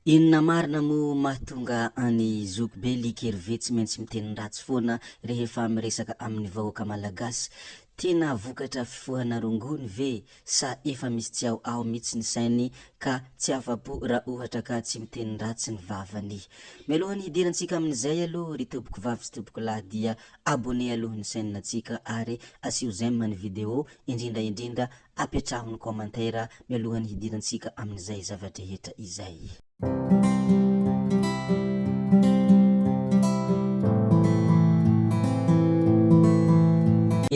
Inona marina mo mahatonga any zoky be likerve tsy maintsy miteny ratsy foana rehefa miresaka amin'ny vahoaka malagasy, tena vokatra fifohana rongony ve sa efa misy tsy ao mihitsy ny sainy ka tsy afa-po raha ohatra ka tsy miteny ratsy ny vavany. Mialohany hidirantsika amin'izay aloha ry tompoko vavy sy tompoko lahy dia abonné aloha ny chaîne antsika ary asio j'aime ny vidéo indrindraindrindra apetraho ny commentaire mialohany hidirantsika amin'izay zavatra rehetra izay.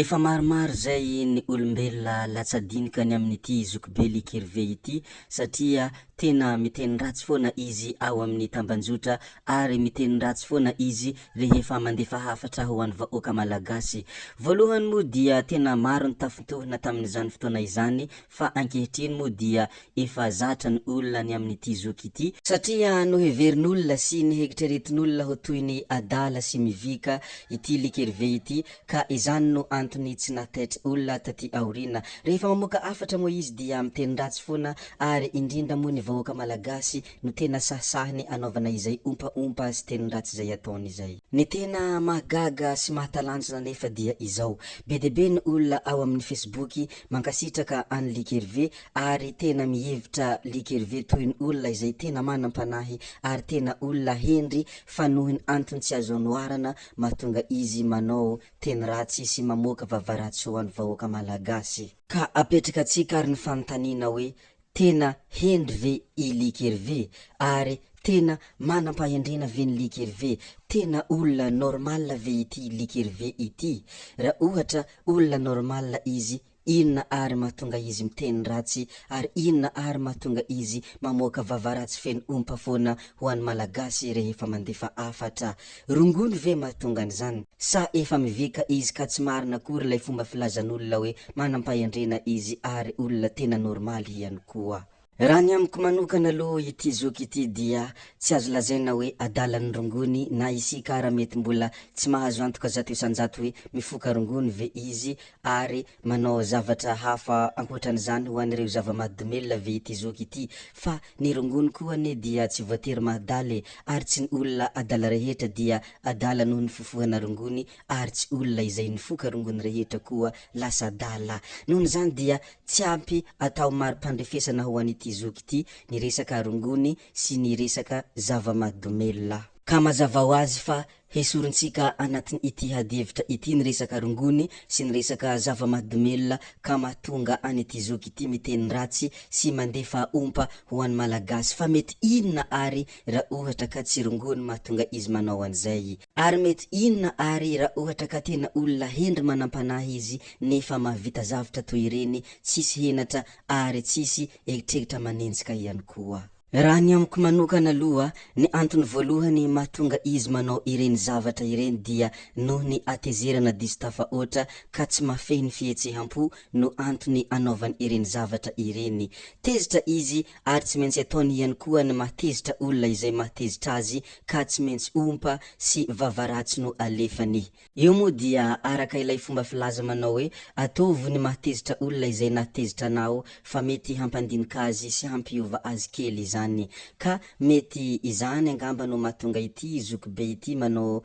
Efa maromaro zay ny olombelona latsadinikany amin'ity zoky be likerve ity satria tena miteny ratsy foana izy ao amin'ny tambanjotra ary miteny ratsy foana izy rehefa mandefa hafatra ho an'ny vahoaka malagasy. Voalohany moa dia tena maro ny tafintohina tamin'izany fotoana izany fa ankehitriny moa dia efa zatra ny olona ny amin'ity zoky ity satria no heverin'olona sy ny heritreretin'olona ho toy ny adala sy mivika ity likerve ity ka izany no antony tsy nataitra olona taty aorina. Rehefa mamoaka hafatra moa izy dia miteny ratsy foana ary indrindra moa ny vahoaka malagasy no tena sahasahany anaovana izay ompaompa sy teny ratsy izay ataony izay. Ny tena mahagaga sy mahatalanjona nefa dia izao, be dia be ny olona ao amin'ny Facebook mankasitraka any likerve ary tena mihevitra likerve toy ny olona izay tena manam-panahy ary tena olona hendry fa noho ny antony tsy azo anoharana mahatonga izy manao teny ratsy sy mamoaka vavaratsy ho an'ny vahoaka malagasy. Ka apetraka antsika ary ny fanontaniana hoe tena hendry ve i likerve ary tena manam-pahendrena ve ny likerve, tena olona normal ve ity likerve ity? Raha ohatra olona normal izy, inona ary mahatonga izy miteny ratsy ary inona ary mahatonga izy mamoaka vavaratsy feno ompa foana ho an'ny malagasy rehefa mandefa hafatra? Rongony ve mahatonga an'izany sa efa mivika izy ka tsy marina akory lay fomba filazan'olona hoe manam-pahendrena izy ary olona tena normaly ihany koa? Raha ny amiko manokana aloha ity zoky ity dia tsy azo lazaina hoe adalan'ny rongony na isika ara mety mbola tsy mahazo antoka zato isan-jato hoe mifoka rongony ve izy ary manao zavatra hafa ankoatran'izany ho an'ireo zava-mahadomelina ve ity zoky ity, fa ny rongony koa anie dia tsy voatery mahadaly ary tsy ny olona adala rehetra dia adala noho ny fifohana rongony ary tsy olona izay nifoka rongony rehetra koa lasa adala. Nohon' izany dia tsy ampy atao mari-pandrefesana ho an'ity zoky ity ny resaka rongony sy ny resaka zava-mahadomelina. Ka mazava ho azy fa hesorintsika anatin' ity hadihevitra ity ny resaka rongony sy ny resaka zava-mahadomelina ka mahatonga an'ity zoky ity miteny ratsy sy mandefa ompa ho an'ny malagasy. Fa mety inona ary raha ohatra ka tsy rongony mahatonga izy manao an'izay, ary mety inona ary raha ohatra ka tena olona hendry manam-panahy izy nefa mahavita zavatra toy ireny tsisy henatra ary tsisy eritreritra manenjika ihany koa. Raha ny amiko manokana aloha, ny antony voalohany mahatonga izy manao ireny zavatra ireny dia noho ny atezerana diso tafahoatra ka tsy mahafehy ny fihetseham-po no antony anaovany ireny zavatra ireny. Tezitra izy ary tsy maintsy ataony ihany koa ny mahatezitra olona izay mahatezitra azy ka tsy maintsy ompa sy vavaratsy no alefany. Eo moa dia araka ilay fomba filaza manao hoe ataovy ny mahatezitra olona izay nahatezitra anao fa mety hampandinika azy sy hampiova azy kely izany. Ka mety izany angamba no mahatonga ity zoky be ity manao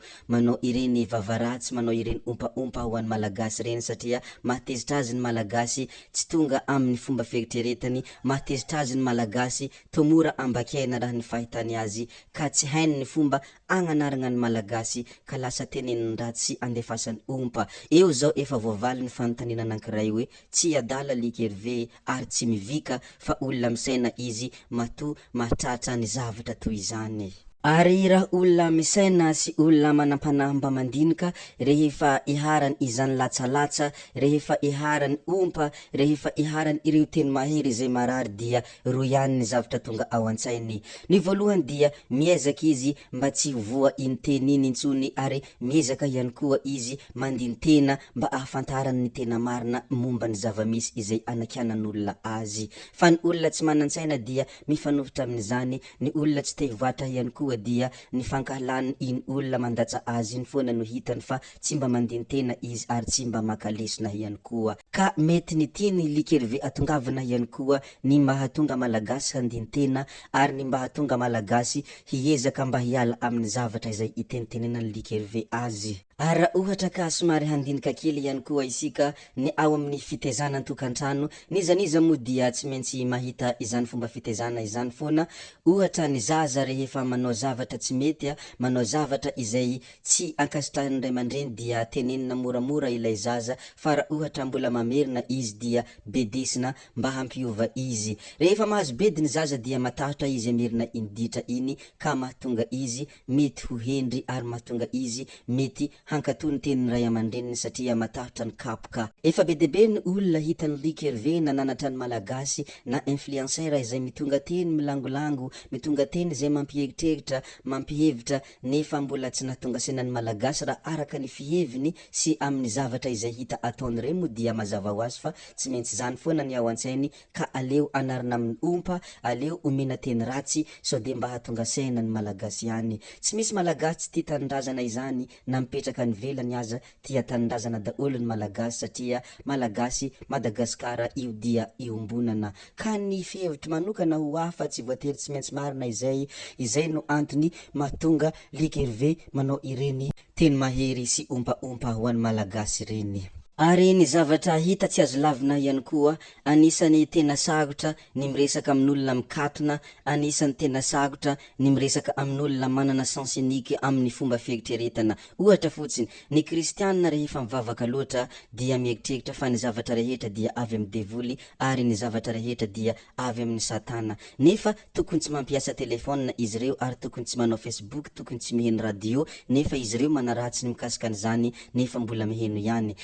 ireny vavaratsy, manao ireny ompaompa ho an'ny malagasy ireny satria mahatezitra azy ny malagasy tsy tonga amin'ny fomba fieritreretany, mahatezitra azy ny malagasy tomora ambakena raha ny fahitany azy ka tsy hainy ny fomba agnanarana ny malagasy ka lasa teneniny ratsy andefasany ompa. Eo zao efa voavaly ny fanontaniana anankiray hoe tsy adala likerve ary tsy mivika fa olona misaina izy matoa mahatratra ny zavatra toy izany. Ary raha olona misaina sy olona manam-panahy mba mandinika rehefa iharany izany latsalatsa, rehefa iharany ompa, rehefa iharany ireo teny mahery izay marary dia roy ihany ny zavatra tonga ao an-tsainy. Ny voalohany dia miezaka izy mba tsy voa iny teny iny intsony ary miezaka ihany koa izy mandiny tena mba ahafantarany ny tena marina momba ny zava-misy izay anakianan'olona azy. Fa ny olona tsy manan-tsaina dia mifanohitra amin'izany, ny olona tsy te hivoatra ihany koa tonga dia ny fankahalany iny olona mandatsa azy iny foana no hitany fa tsy mba mandentena izy ary tsy mba makalesona ihany koa. Ka mety ny tiany likerve atongavana ihany koa ny mba hahatonga malagasy handentena ary ny mba hahatonga malagasy hiezaka mba hiala amin'ny zavatra izay itenitenena ny likerve azy. Ary raha ohatra ka somary handinika kely ihany koa isika ny ao amin'ny fitezana an-tokantrano, nizaniza moa dia tsy maintsy mahita izany fomba fitezana izany foana. Ohatra ny zaza rehefa manao zavatra tsy mety manao zavatra izay tsy ankasitrahan'ny ray aman-dreny dia tenenina moramora ilay zaza, fa raha ohatra mbola mamerina izy dia bedesina mba hampiova izy. Rehefa mahazo bedy ny zaza dia matahotra izy amerina inditra iny ka mahatonga izy mety ho hendry ary mahatonga izy mety hankatony tenin'ny ray aman-dreniny satria matahotra ny kapoka. Efa be dia be ny olona hitany likerve nananatra ny malagasy na influenceur izay mitonga teny milangolango, mitonga teny izay mampiheritreritra, mampihevitra nefa mbola tsy nahatonga sainan'ny malagasy raha araka ny fiheviny sy amin'ny zavatra izay hita ataony ireny moa dia mazava ho azy fa tsy maintsy zany foana ny ao an-tsainy ka aleo anarina amin'ny ompa, aleo omena teny ratsy sao de mba hahatonga sainan'ny malagasy ihany. Tsy misy malagasy tsy tia tanindrazana izany na mipetraka any ivelany aza tia tanindrazana daholo ny malagasy satria malagasy Madagasikara io dia iombonana. Ka ny fihevitro manokana ho hafa tsy voatery tsy maintsy marina izay no antony mahatonga likerve manao ireny teny mahery sy ompaompa ho an'ny malagasy ireny. Ary ny zavatra hita tsy azo lavina ihany koa, anisany tena sarotra ny miresaka amin'olona mikatona, anisany tena sarotra ny miresaka amin'olona manana sens unique amin'ny fomba fieritreretana. Ohatra fotsiny, ny kristianina rehefa mivavaka loatra dia mieritreritra fa ny zavatra rehetra dia avy amin'ny devoly ary ny zavatra rehetra dia avy amin'ny satana. Nefa tokony tsy mampiasa telefona izy ireo ary tokony tsy manao Facebook, tokony tsy miheno radio, nefa izy ireo manaratsy ny mikasika an'izany nefa mbola miheno ihany.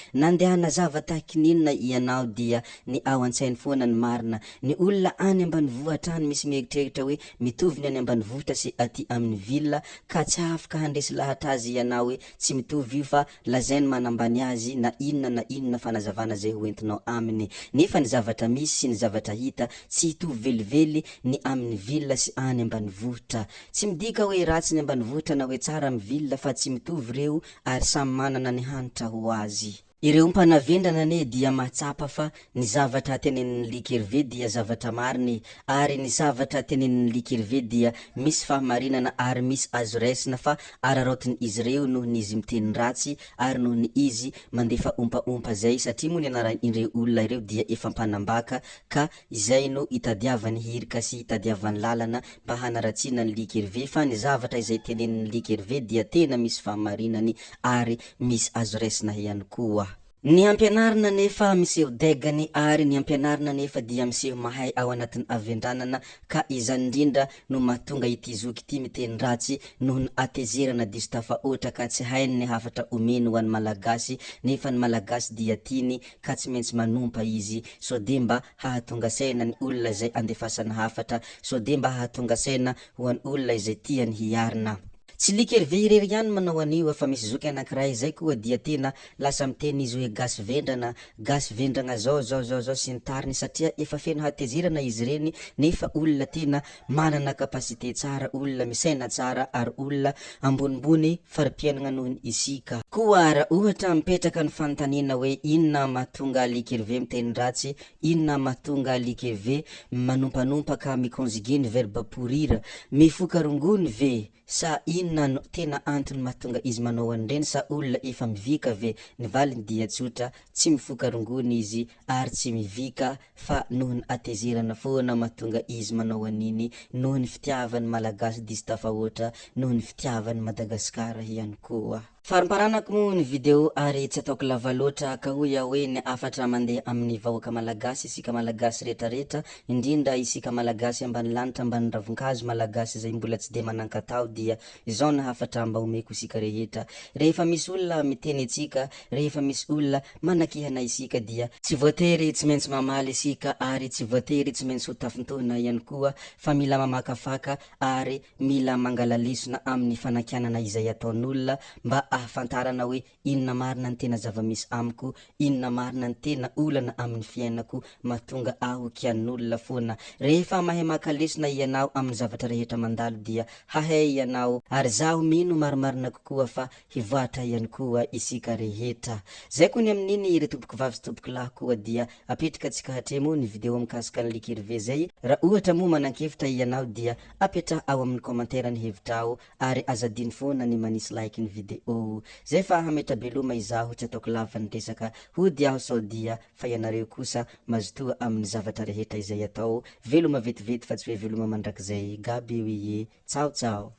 Andehana zavatra kininina ianao dia ny ao an-tsainy foana ny marina. Ny olona any ambanivohitra any misy mieritreritra hoe mitovy ny any ambanivohitra sy aty amin'ny ville ka tsy afaka handresy lahatra azy ianao hoe tsy mitovy io fa lazainy manambany azy na inona fanazavana zay hoentinao aminy. Nefa ny zavatra misy sy ny zavatra hita tsy hitovy velively ny amin'ny ville sy any ambanivohitra. Tsy midika hoe ratsy ny ambanivohitra na hoe tsara amin'ny ville fa tsy mitovy reo ary samy manana ny hanitra ho azy. Ireo mpanavendrana ne dia mahatsapa fa ny zavatra tenenin'ny likerve dia zavatra mariny ary ny zavatra tenenin'ny likerve dia misy fahamarinana ary misy azo raisina fa araraotiny izy ireo noho ny izy miteny ratsy ary noho ny izy mandefa ompaompa zay satria moa ny anaran'ireo olona ireo dia efa mpanambaka ka izay no itadiavany hirika sy itadiavany lalana mba hanaratsiana ny likerve fa ny zavatra izay tenenin'ny likerve dia tena misy fahamarinany ary misy azo raisina ihany koa. Ny ampianarina nefa miseho degany ary ny ampianarina nefa dia miseho mahay ao anatin'ny avendranana ka izany indrindra no mahatonga ity zoky ity miteny ratsy noho ny atezerana diso tafahoatra ka tsy hainy ny hafatra omeny ho an'ny malagasy nefa ny malagasy dia tiany ka tsy maintsy manompa izy sao de mba hahatonga saina ny olona izay andefasany hafatra, sao de mba hahatonga saina ho an'ny olona izay tiany hiarina. Tsy likerve irery ihany manao anio fa misy zoky anankiray zay koa dia tena lasa miteny izy hoe gasy vendrana zao sy ny tariny satria efa feno hatezerana izy ireny nefa olona tena manana kapasite tsara, olona misaina tsara ary olona ambonimbony fari-piainana noho ny isika. Koa raha ohatra mipetraka ny fanontaniana hoe inona mahatonga likerve miteny ratsy, inona mahatonga likerve manompanompa ka mikonjugue ny verbe pourrir, mifoka rongony ve sa inona tena antony mahatonga izy manao an'ireny sa olona efa mivika ve? Ny valiny dia tsotra, tsy mifoka rongony izy ary tsy mivika fa noho ny atezerana foana mahatonga izy manao an'iny, noho ny fitiavany malagasy diso tafahoatra, noho ny fitiavany Madagasikara ihany koa. Farimparanako moa ny video ary tsy ataoko lava loatra ka hoy hoe ny afatra mandeha amin'ny vahoaka malagasy, isika malagasy rehetrarehetra, indrindra isika malagasy ambany lanitra ambany ravin-kazo malagasy izay mbola tsy de manan-katao dia izao ny hafatra mba omeko isika rehetra. Rehefa misy olona miteny antsika, rehefa misy olona manakihana isika dia tsy voatery tsy maintsy mamaly isika ary tsy voatery tsy maintsy ho tafintohina ihany koa fa mila mamakafaka ary mila mangalalesona amin'ny fanakianana izay ataon'olona mba ahafantarana hoe inona marina ny tena zava-misy amiko, inona marina ny tena olana amin'ny fiainako, mahatonga aho kian'olona foana. Rehefa mahay maka lesona ianao amin'ny zavatra rehetra mandalo dia hahay ianao, ary zaho mino marimarina kokoa fa hivoatra ihany koa isika rehetra. Zay koa ny amin'iny re tompoko vavy sy tompoko lahy koa dia apetraka antsika hatremo ny video mikasika ny likerive zay. Raha ohatra moa manan-kevitra ianao dia apetraha ao amin'ny commentaire ny hevitrao, ary azadiny foana ny manisy like ny video. Zay fa hametrabeloma izaho tsy ataoko lava ny resaka, hody aho sao dia fa ianareo kosa mazotoa amin'ny zavatra rehetra izay atao. Veloma vetivety fa tsy hoe veloma mandrakizay gaby oye, tsao tsao.